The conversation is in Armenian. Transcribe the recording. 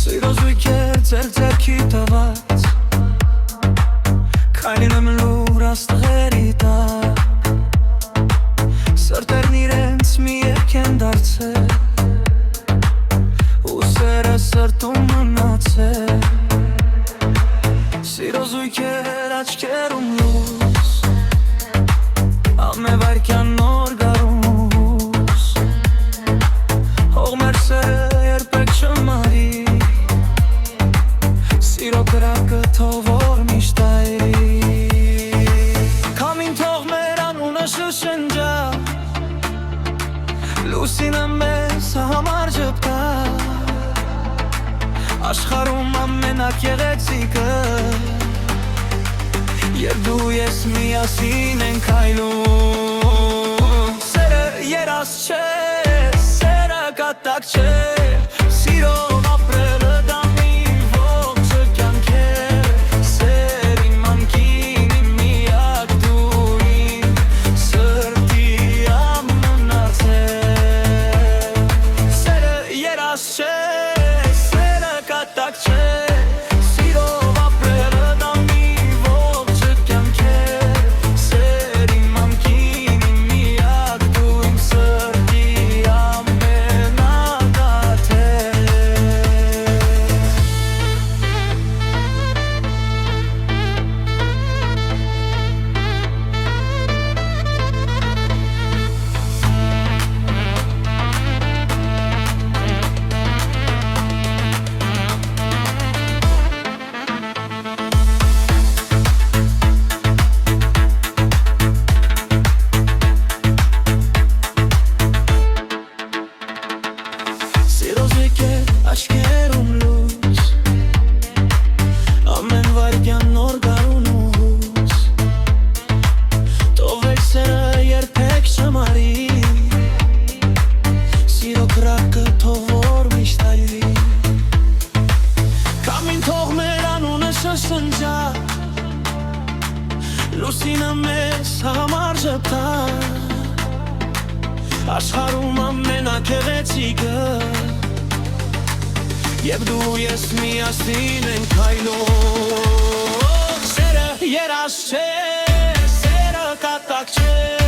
Սիրո զույգեր ձեր-ձերքի տված Քայլին եմ լուր աստղերի տակ Սրտերն իրենց մի երկ են դարձել Ու սերը սրտում մնացել Սիրո զույգեր աչքերում լույս Ամեվարկյան նոր գարուս Հող մեր սերը երբեք չմարի Սիրո կրակը թող միշտ այրի Քամին թող մեր անունը շշնջա Լուսինը մեզ համար ջպտա Աշխարհում ամենակ գեղեցիկը Երբ դու ես միասին ենք այլում Սերը երազ չէ, սերը կատակ չէ Սիրով ապրելը դա մի ողջը կյանքեր Սեր իմ անկին իմ միակ դու իմ սրտի ամենացել Սերը երազ չէ, սերը կատակ չէ Aşkերում լույս Ամեն վարկյան նոր գարունուս Թողեք սերը երբեք չմարի Սիրո կրակը թող միշտ այրի Քամին թող մեր անունը շշնջա Լուսինը մեզ համար ջպտա Աշխարհում ամենակ գեղեցիկը Եվ դու ես միասին ենք այլում Սերը երազ չէ, սերը կատակ չէ